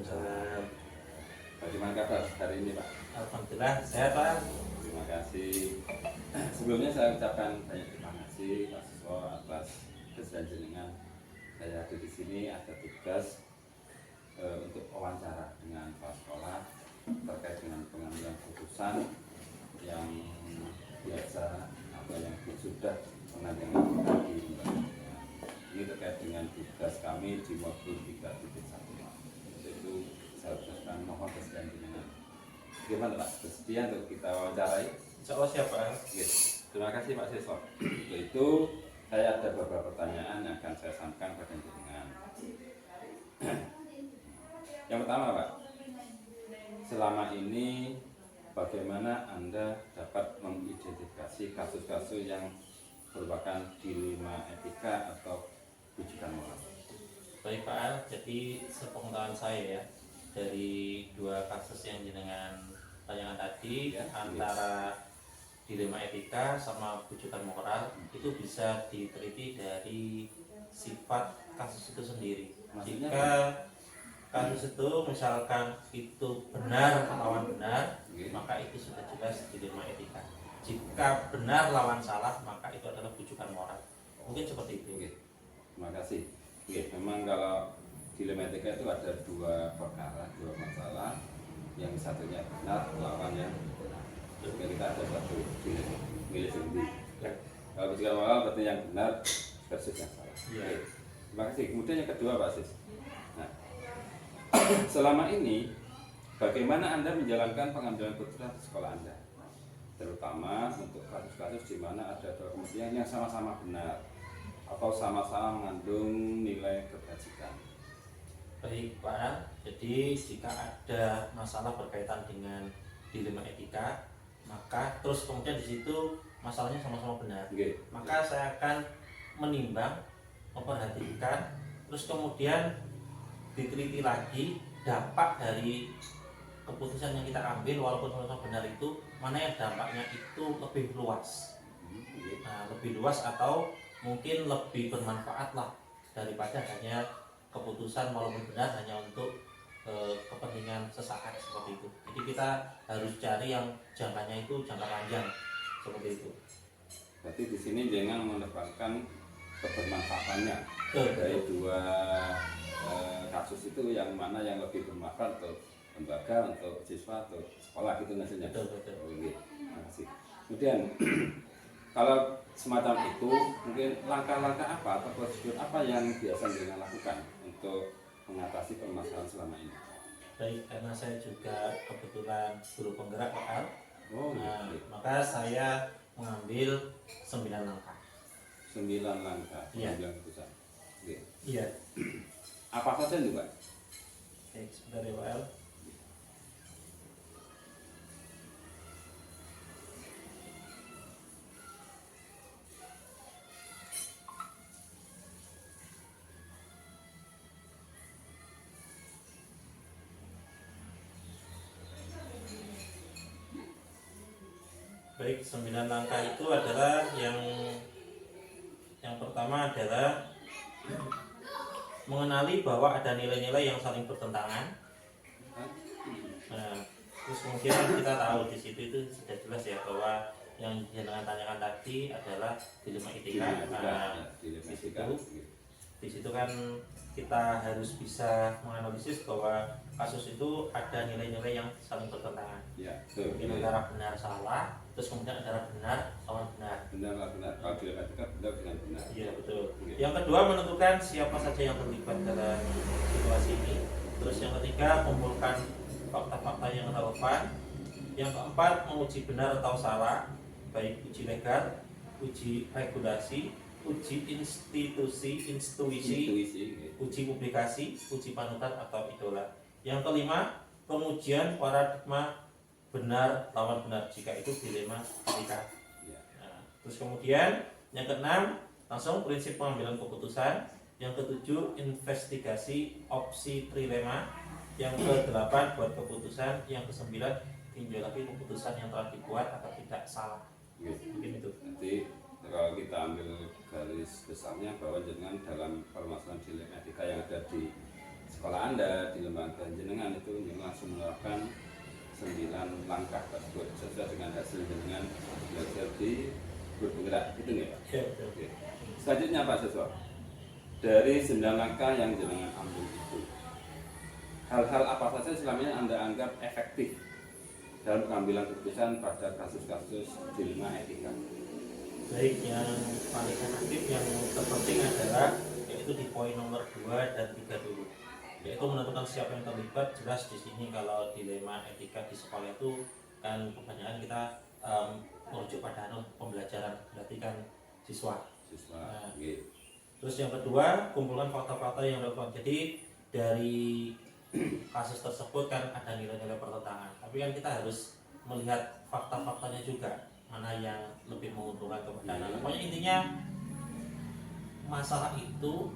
Waalaikumsalam. Bagaimana kabar hari ini Pak? Alhamdulillah sehat Pak. Terima kasih. Sebelumnya saya ucapkan banyak terima kasih Pak Siswa atas kesediaan jenengan. Saya ada di sini ada tugas untuk wawancara dengan kepala sekolah terkait dengan pengambilan keputusan yang biasa atau yang sudah pernah dengan tadi. Ini terkait dengan tugas kami di modul 3.1. Itu saya ucapkan mohon kesediaan jenengan. Gimana Pak? Bersedia untuk kita wawancarai? Insya Allah siap Pak. Yes. Terima kasih Pak Siswa. Untuk itu saya ada beberapa pertanyaan yang akan saya sampaikan pada jenengan. Yang pertama Pak, selama ini bagaimana Anda dapat mengidentifikasi kasus-kasus yang merupakan dilema etika atau rujukan moral? Baik Pak Al, jadi sepengetahuan saya ya, dari dua kasus yang jenengan tanyakan tadi Ya, antara dilema etika sama rujukan moral itu bisa diteliti dari sifat kasus itu sendiri. Maksudnya Jika kasus itu misalkan itu benar lawan benar, maka itu sudah jelas dilema etika. Jika benar lawan salah, maka itu adalah rujukan moral. Mungkin seperti itu. Oke, terima kasih. Oke, memang kalau dilema etika itu ada dua perkara, dua masalah. Yang satunya benar, lawan yang benar. Jadi kita ada satu dilema, milih sendiri. Ya. Kalau rujukan moral berarti yang benar versus yang salah. Iya. Oke, terima kasih. Kemudian yang kedua Pak Sis. Nah, selama ini bagaimana Anda menjalankan pengambilan keputusan di sekolah Anda? Terutama untuk kasus-kasus di mana ada dua kemudian yang sama-sama benar atau sama-sama mengandung nilai kebajikan. Baik Pak Al, jadi jika ada masalah berkaitan dengan dilema etika, maka terus kemudian di situ masalahnya sama-sama benar, Oke. maka saya akan menimbang, memperhatikan, terus kemudian diteliti lagi dampak dari keputusan yang kita ambil walaupun sama-sama benar itu mana yang dampaknya itu lebih luas. Oke. Nah, lebih luas atau mungkin lebih bermanfaat lah daripada hanya keputusan walaupun benar hanya untuk kepentingan sesaat seperti itu. Jadi kita harus cari yang jangkanya itu jangka panjang seperti itu. Berarti di sini jangan menekankan kebermanfaatannya Betul. dari dua kasus itu yang mana yang lebih bermanfaat untuk lembaga, untuk siswa, untuk sekolah gitu hasilnya. Betul, betul. Oke, terima kasih. Kemudian kalau semacam itu mungkin langkah-langkah apa atau prosedur apa yang biasa dengan lakukan untuk mengatasi permasalahan selama ini? Baik, karena saya juga kebetulan guru penggerak Pak Al. Oh, Nah, oke. maka saya mengambil 9 langkah. 9 langkah Iya. pengambilan keputusan. Oke. Iya. Apa saja itu Pak? Baik, sebentar ya Pak Al. Baik, 9 langkah itu adalah yang pertama adalah mengenali bahwa ada nilai-nilai yang saling bertentangan. Nah, terus kemudian kita tahu di situ itu sudah jelas ya bahwa yang jenengan tanyakan tadi adalah dilema etika. Nah, di situ kan kita harus bisa menganalisis bahwa kasus itu ada nilai-nilai yang saling bertentangan. Ya, betul. Mungkin antara benar salah, terus kemudian antara benar lawan benar. Benar. Kalau dilema etika benar dengan benar. Iya betul. Oke. Yang kedua menentukan siapa saja yang terlibat dalam situasi ini. Terus yang ketiga kumpulkan fakta-fakta yang relevan. Yang keempat menguji benar atau salah, baik uji legal, uji regulasi, uji intuisi, uji publikasi, uji panutan atau idola. Yang kelima pengujian paradigma benar lawan benar jika itu dilema etika. Ya. Nah, terus kemudian yang keenam langsung prinsip pengambilan keputusan. Yang ketujuh investigasi opsi trilema. Yang kedelapan buat keputusan. Yang kesembilan tinjau lagi keputusan yang telah dibuat atau tidak salah. Oke. Mungkin itu. Nanti kalau kita ambil garis besarnya bahwa jenengan dalam permasalahan dilema etika yang ada di sekolah Anda, di lembaga jenengan itu langsung menerapkan 9 langkah tersebut sesuai dengan hasil jenengan belajar di guru penggerak itu nih Pak. Ya, betul. Oke. Selanjutnya Pak Siswa, dari 9 langkah yang jenengan ambil itu, hal-hal apa saja selama ini Anda anggap efektif dalam pengambilan keputusan pada kasus-kasus dilema etika? Baik, yang paling efektif yang terpenting adalah yaitu di poin nomor 2 dan 3 dulu, yaitu menentukan siapa yang terlibat. Jelas di sini kalau dilema etika di sekolah itu kan kebanyakan kita merujuk pada pembelajaran, berarti kan siswa. Nah, terus yang kedua, kumpulkan fakta-fakta yang relevan. Jadi dari kasus tersebut kan ada nilai-nilai pertentangan, tapi kan kita harus melihat fakta-faktanya juga, mana yang lebih menguntungkan kepada anak. Pokoknya intinya masalah itu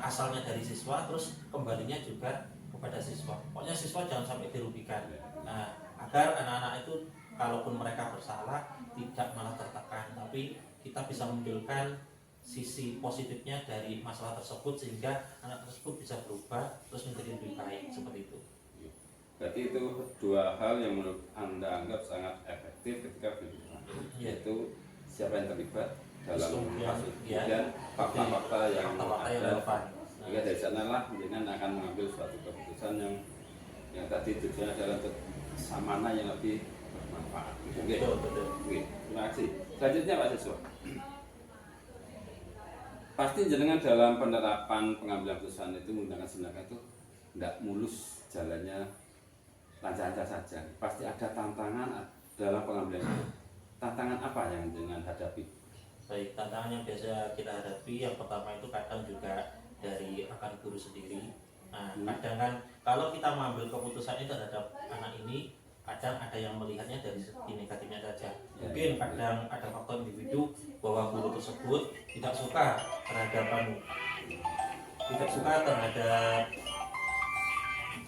asalnya dari siswa, terus kembalinya juga kepada siswa. Pokoknya siswa jangan sampai dirugikan. Nah, agar anak-anak itu kalaupun mereka bersalah tidak malah tertekan, tapi kita bisa menunjukkan sisi positifnya dari masalah tersebut sehingga anak tersebut bisa berubah terus menjadi lebih baik, seperti itu. Berarti itu dua hal yang menurut Anda anggap sangat efektif ketika berbicara, yaitu siapa yang terlibat dalam kasus, kemudian fakta-fakta yang ada. Sehingga dari sanalah dengan akan mengambil suatu keputusan yang tadi tujuannya adalah untuk mana yang lebih bermanfaat. Oke, terima kasih. Selanjutnya Pak Siswa, pasti jenengan dalam penerapan pengambilan keputusan itu menggunakan sebenarnya itu tidak mulus jalannya lancar-lancar saja. Pasti ada tantangan dalam pengambilan itu. Tantangan apa yang jenengan hadapi? Baik, tantangan yang biasa kita hadapi yang pertama itu kadang juga dari rekan guru sendiri. Nah, kadang kan kalau kita mengambil keputusan itu terhadap anak ini, kadang ada yang melihatnya dari segi negatifnya saja. Mungkin kadang ada faktor individu bahwa guru tersebut tidak suka terhadap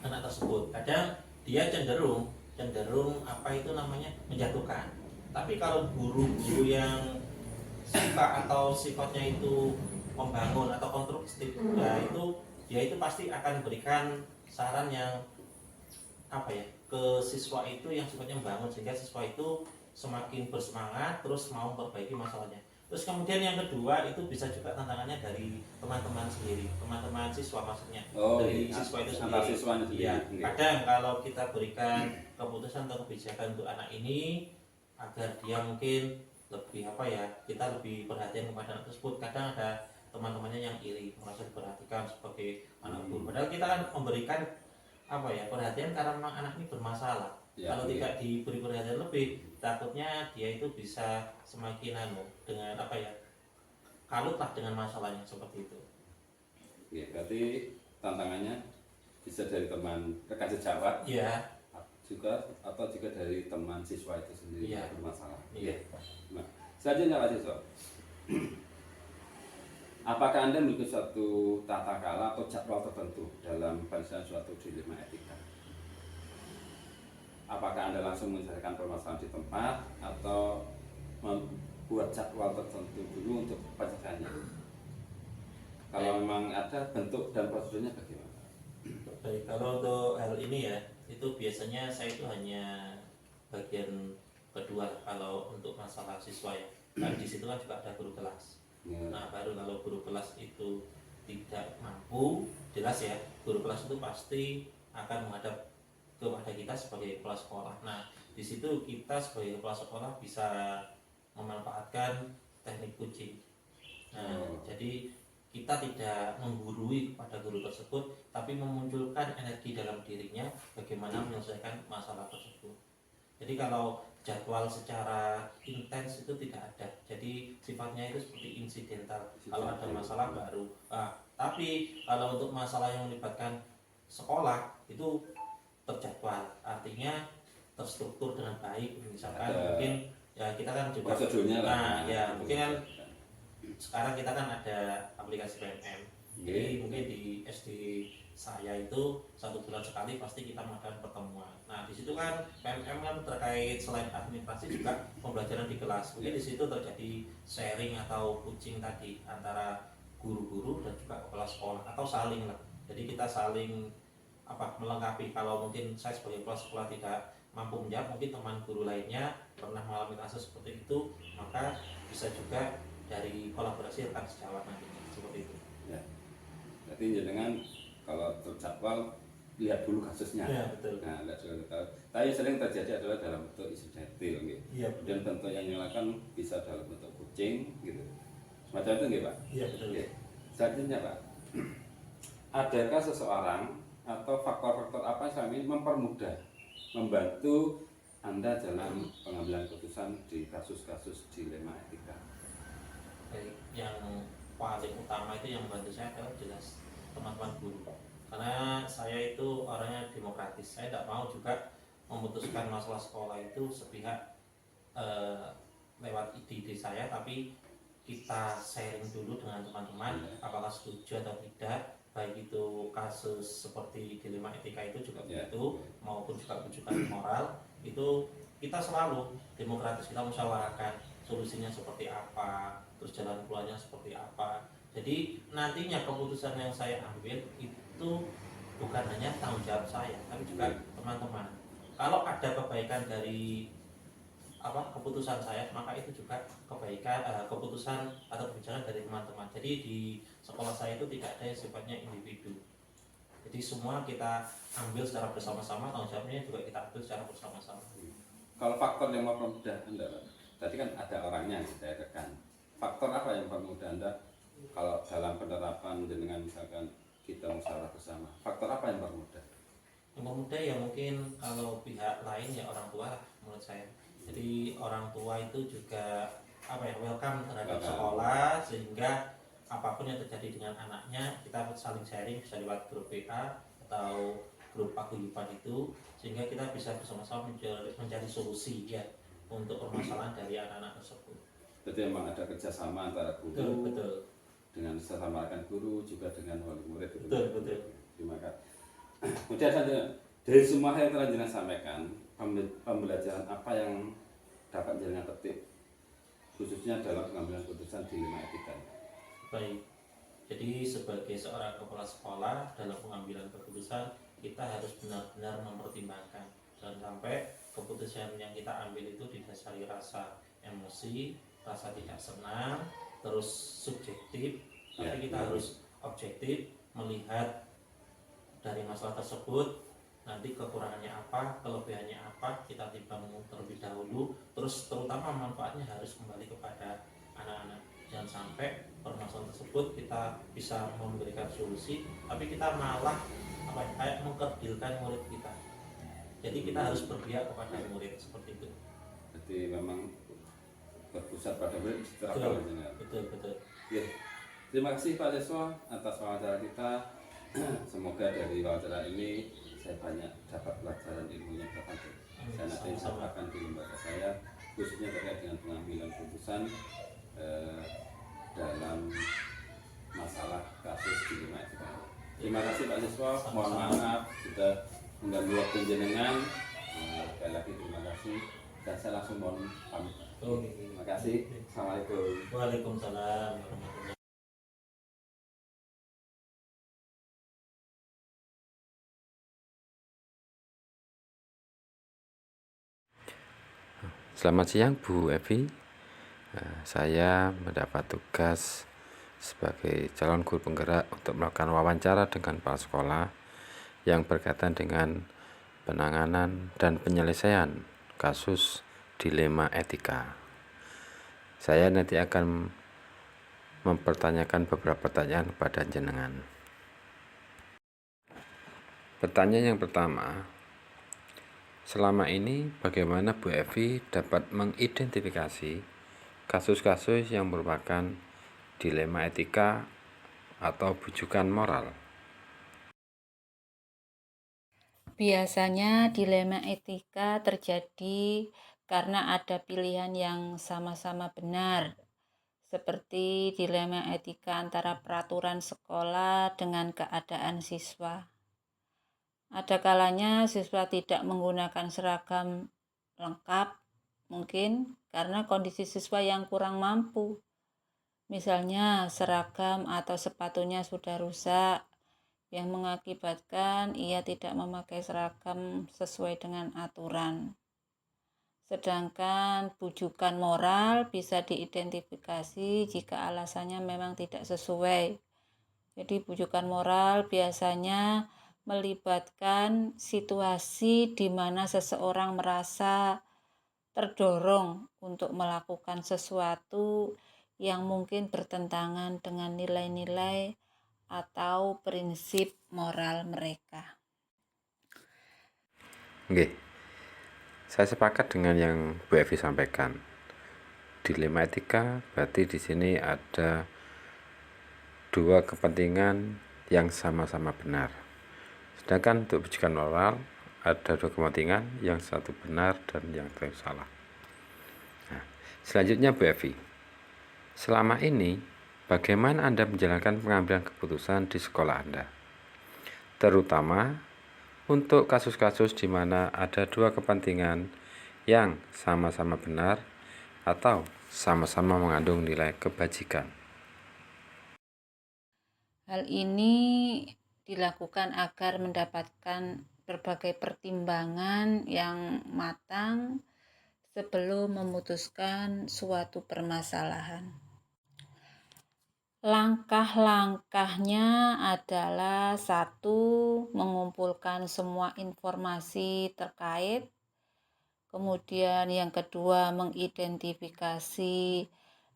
anak tersebut. Kadang dia cenderung apa itu namanya menjatuhkan. Tapi kalau guru-guru yang suka atau sifatnya itu membangun atau konstruktif, ya itu dia itu pasti akan berikan saran yang ke siswa itu yang sifatnya membangun, sehingga siswa itu semakin bersemangat terus mau memperbaiki masalahnya. Terus kemudian yang kedua itu bisa juga tantangannya dari teman-teman sendiri, teman-teman siswa maksudnya, dari siswa itu sendiri. Ya, kadang kalau kita berikan keputusan atau kebijakan untuk anak ini agar dia mungkin lebih kita lebih perhatian kepada anak tersebut, kadang ada teman-temannya yang iri, merasa diperhatikan sebagai anak guru. Padahal kita kan memberikan perhatian karena memang anak ini bermasalah. Kalau tidak diberi perhatian lebih, takutnya dia itu bisa semakin dengan kalutlah dengan masalahnya, seperti itu. Ya, berarti tantangannya bisa dari teman rekan sejawat, atau juga dari teman siswa itu sendiri yang bermasalah. Nah, selanjutnya Pak Siswa, apakah Anda memiliki suatu tata cara atau jadwal tertentu dalam penyelesaian suatu dilema etika? Apakah Anda langsung menyelesaikan permasalahan di tempat atau membuat jadwal tertentu dulu untuk penyelesaiannya? Kalau memang ada bentuk dan prosedurnya bagaimana? Baik, kalau untuk hal ini itu biasanya saya itu hanya bagian kedua kalau untuk masalah siswa ya. Nah, di situ kan juga ada guru kelas. Nah, baru kalau guru kelas itu tidak mampu, jelas ya, guru kelas itu pasti akan menghadap kepada kita sebagai kepala sekolah. Nah, di situ kita sebagai kepala sekolah bisa memanfaatkan teknik coaching. Nah, jadi kita tidak menggurui kepada guru tersebut, tapi memunculkan energi dalam dirinya bagaimana menyelesaikan masalah tersebut. Jadi kalau jadwal secara intens itu tidak ada, jadi sifatnya itu seperti insidental. Kalau ada masalah baru. Tapi kalau untuk masalah yang melibatkan sekolah itu terjadwal, artinya terstruktur dengan baik. Misalkan mungkin kita kan juga mungkin kan sekarang kita kan ada aplikasi PMM. Jadi mungkin di SD saya itu 1 bulan sekali pasti kita mengadakan pertemuan. Nah, di situ kan PMM kan terkait selain administrasi juga pembelajaran di kelas. Mungkin di situ terjadi sharing atau coaching tadi antara guru-guru dan juga kepala sekolah, atau saling lah. Jadi kita saling melengkapi. Kalau mungkin saya sebagai kepala sekolah tidak mampu menjawab, mungkin teman guru lainnya pernah mengalami kasus seperti itu, maka bisa juga dari kolaborasi rekan sejawat nantinya seperti itu. Ya. Jadi jenengan kalau terjadwal lihat dulu kasusnya. Ya, betul. Nah, lihat dulu. Tapi sering terjadi adalah dalam bentuk isu detail, gitu. Iya. Dan bentuk yang dilakukan bisa dalam bentuk kucing, gitu. Semacam itu, nggih Pak? Iya, betul. Selanjutnya Pak, adakah seseorang atau faktor-faktor apa selama ini mempermudah, membantu Anda dalam pengambilan keputusan di kasus-kasus dilema etika? Baik, yang paling utama itu yang membantu saya adalah jelas teman-teman guru, karena saya itu orangnya demokratis. Saya tidak mau juga memutuskan masalah sekolah itu sepihak lewat ide-ide saya, tapi kita sharing dulu dengan teman-teman apakah setuju atau tidak, baik itu kasus seperti dilema etika itu juga begitu, maupun juga rujukan moral. Itu kita selalu demokratis, kita musyawarahkan solusinya seperti apa, terus jalan keluarnya seperti apa. Jadi nantinya keputusan yang saya ambil itu bukan hanya tanggung jawab saya, tapi juga teman-teman. Kalau ada kebaikan dari keputusan saya, maka itu juga keputusan atau kebijakan dari teman-teman. Jadi di sekolah saya itu tidak ada yang sifatnya individu. Jadi semua kita ambil secara bersama-sama, tanggung jawabnya juga kita ambil secara bersama-sama. Kalau faktor yang mempermudah Anda, tadi kan ada orangnya yang saya rekan. Faktor apa yang mempermudah Anda kalau dalam penerapan dengan misalkan kita musyawarah bersama? Faktor apa yang mempermudah? Yang mempermudah ya mungkin kalau pihak lain ya orang tua menurut saya. Jadi orang tua itu juga welcome terhadap sekolah, sehingga apapun yang terjadi dengan anaknya kita saling sharing, bisa lewat grup WA atau grup paguyuban itu, sehingga kita bisa bersama-sama mencari solusi ya untuk permasalahan dari anak-anak tersebut. Jadi memang ada kerjasama antara guru betul. Dengan sesama rekan guru juga dengan wali murid. Betul. Terima kasih. Kemudian saja dari semua hal yang telah jenengan sampaikan, pembelajaran apa yang dapat jenengan petik khususnya dalam pengambilan keputusan dilema etika? Baik, jadi sebagai seorang kepala sekolah dalam pengambilan keputusan kita harus benar-benar mempertimbangkan, jangan sampai keputusan yang kita ambil itu didasari rasa emosi, rasa tidak senang, terus subjektif, tapi kita harus objektif melihat dari masalah tersebut, nanti kekurangannya apa, kelebihannya apa, kita timbang terlebih dahulu. Terus terutama manfaatnya harus kembali kepada anak-anak. Jangan sampai permasalahan tersebut kita bisa memberikan solusi, tapi kita malah kayak mengkerdilkan murid kita. Jadi kita harus berpihak kepada murid seperti itu. Jadi memang berpusat pada murid Betul. Ya. Terima kasih Pak Siswa atas wawancara kita. Semoga dari wawancara ini saya banyak dapat pelajaran ilmu yang bermanfaat. Saya nanti sampaikan di lembaga saya, khususnya terkait dengan pengambilan keputusan dalam masalah kasus dilema etika. Terima kasih Pak Siswa. Mohon maaf sudah mengganggu waktu jenengan. Sekali lagi terima kasih. Dan saya langsung mohon pamit. Terima kasih. Assalamualaikum. Waalaikumsalam warahmatullahi. Selamat siang Bu Evi. Saya mendapat tugas sebagai calon guru penggerak untuk melakukan wawancara dengan kepala sekolah yang berkaitan dengan penanganan dan penyelesaian kasus dilema etika. Saya nanti akan mempertanyakan beberapa pertanyaan kepada jenengan. Pertanyaan yang pertama, selama ini bagaimana Bu Evi dapat mengidentifikasi kasus-kasus yang merupakan dilema etika atau bujukan moral? Biasanya dilema etika terjadi karena ada pilihan yang sama-sama benar, seperti dilema etika antara peraturan sekolah dengan keadaan siswa. Ada kalanya siswa tidak menggunakan seragam lengkap, mungkin karena kondisi siswa yang kurang mampu. Misalnya seragam atau sepatunya sudah rusak, yang mengakibatkan ia tidak memakai seragam sesuai dengan aturan. Sedangkan bujukan moral bisa diidentifikasi jika alasannya memang tidak sesuai. Jadi bujukan moral biasanya melibatkan situasi di mana seseorang merasa terdorong untuk melakukan sesuatu yang mungkin bertentangan dengan nilai-nilai atau prinsip moral mereka. Oke, saya sepakat dengan yang Bu Evi sampaikan. Dilema etika berarti di sini ada dua kepentingan yang sama-sama benar. Sedangkan untuk bujukan moral ada dua kepentingan, yang satu benar dan yang satu salah. Nah, selanjutnya Bu Evi, selama ini bagaimana Anda menjalankan pengambilan keputusan di sekolah Anda? Terutama untuk kasus-kasus di mana ada dua kepentingan yang sama-sama benar atau sama-sama mengandung nilai kebajikan. Hal ini dilakukan agar mendapatkan berbagai pertimbangan yang matang sebelum memutuskan suatu permasalahan. Langkah-langkahnya adalah: 1. Mengumpulkan semua informasi terkait. Kemudian yang kedua, mengidentifikasi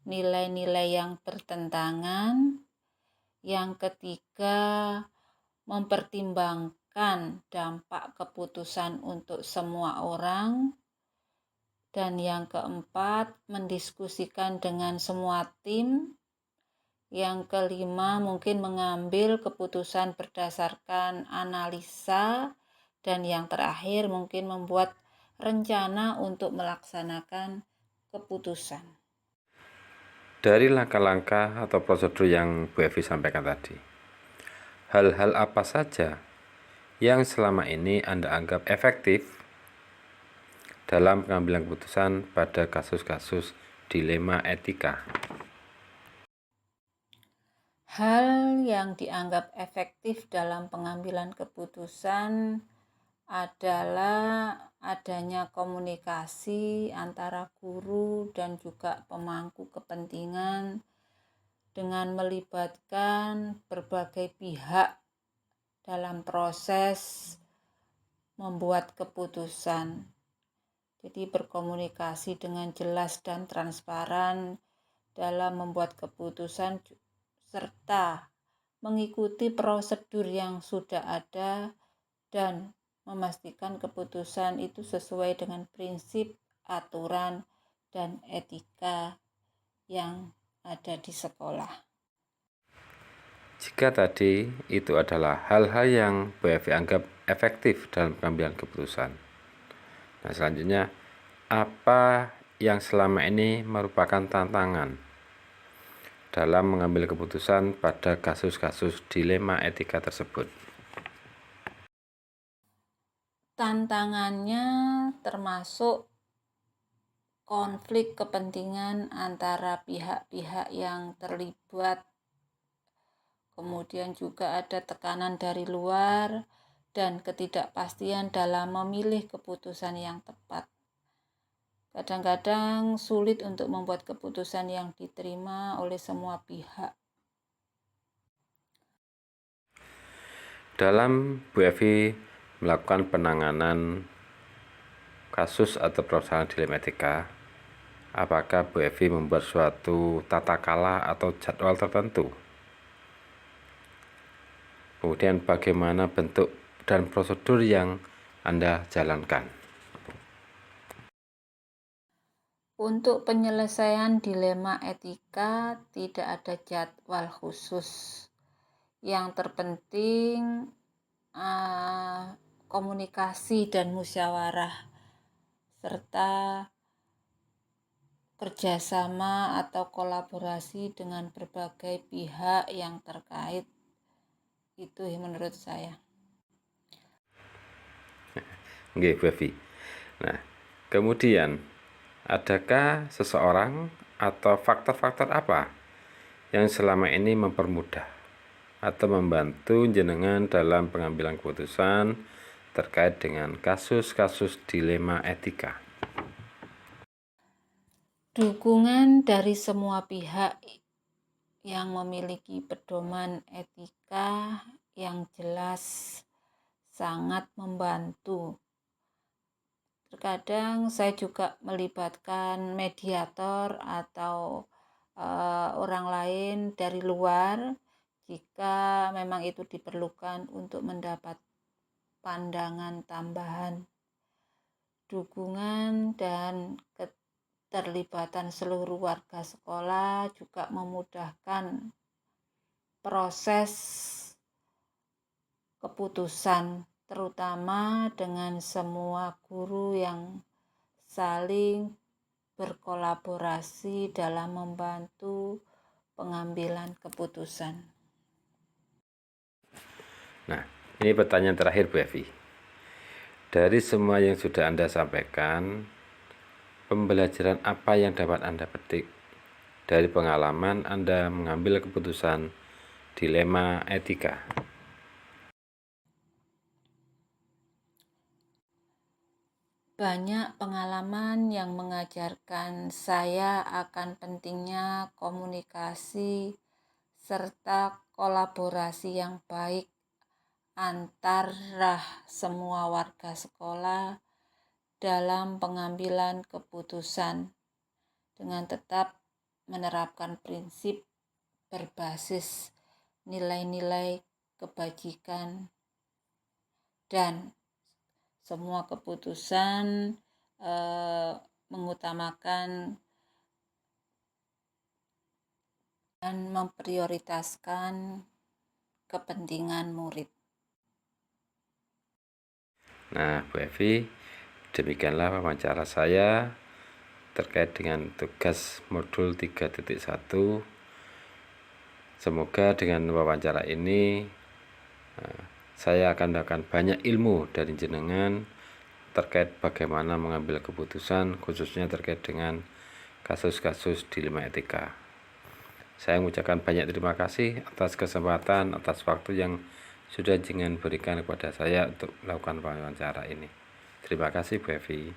nilai-nilai yang bertentangan. Yang ketiga, mempertimbangkan dampak keputusan untuk semua orang. Dan yang keempat, mendiskusikan dengan semua tim. Yang kelima, mungkin mengambil keputusan berdasarkan analisa. Dan yang terakhir, mungkin membuat rencana untuk melaksanakan keputusan. Dari langkah-langkah atau prosedur yang Bu Evi sampaikan tadi, hal-hal apa saja yang selama ini Anda anggap efektif dalam pengambilan keputusan pada kasus-kasus dilema etika? Hal yang dianggap efektif dalam pengambilan keputusan adalah adanya komunikasi antara guru dan juga pemangku kepentingan dengan melibatkan berbagai pihak dalam proses membuat keputusan. Jadi berkomunikasi dengan jelas dan transparan dalam membuat keputusan serta mengikuti prosedur yang sudah ada dan memastikan keputusan itu sesuai dengan prinsip, aturan, dan etika yang ada di sekolah. Jika tadi itu adalah hal-hal yang Bu Evi anggap efektif dalam pengambilan keputusan, nah selanjutnya, apa yang selama ini merupakan tantangan dalam mengambil keputusan pada kasus-kasus dilema etika tersebut? Tantangannya termasuk konflik kepentingan antara pihak-pihak yang terlibat. Kemudian juga ada tekanan dari luar dan ketidakpastian dalam memilih keputusan yang tepat. Kadang-kadang sulit untuk membuat keputusan yang diterima oleh semua pihak. Dalam Bu Evi melakukan penanganan kasus atau permasalahan dilema etika, apakah Bu Evi membuat suatu tata kala atau jadwal tertentu? Kemudian bagaimana bentuk dan prosedur yang Anda jalankan? Untuk penyelesaian dilema etika tidak ada jadwal khusus. Yang terpenting komunikasi dan musyawarah serta kerjasama atau kolaborasi dengan berbagai pihak yang terkait. Itu menurut saya. Oke, Bu Evi. Nah, kemudian adakah seseorang atau faktor-faktor apa yang selama ini mempermudah atau membantu jenengan dalam pengambilan keputusan terkait dengan kasus-kasus dilema etika. Dukungan dari semua pihak yang memiliki pedoman etika yang jelas sangat membantu. Terkadang saya juga melibatkan mediator atau orang lain dari luar jika memang itu diperlukan untuk mendapat pandangan tambahan. Dukungan dan keterlibatan seluruh warga sekolah juga memudahkan proses keputusan, terutama dengan semua guru yang saling berkolaborasi dalam membantu pengambilan keputusan. Nah, ini pertanyaan terakhir Bu Evi. Dari semua yang sudah Anda sampaikan, pembelajaran apa yang dapat Anda petik dari pengalaman Anda mengambil keputusan dilema etika? Banyak pengalaman yang mengajarkan saya akan pentingnya komunikasi serta kolaborasi yang baik antara semua warga sekolah dalam pengambilan keputusan dengan tetap menerapkan prinsip berbasis nilai-nilai kebajikan dan semua keputusan mengutamakan dan memprioritaskan kepentingan murid. Nah, Bu Evi, demikianlah wawancara saya terkait dengan tugas modul 3.1. Semoga dengan wawancara ini saya akan mendapatkan banyak ilmu dari jenengan terkait bagaimana mengambil keputusan, khususnya terkait dengan kasus-kasus dilema etika. Saya mengucapkan banyak terima kasih atas kesempatan, atas waktu yang sudah jenengan berikan kepada saya untuk melakukan wawancara ini. Terima kasih Bu Evi.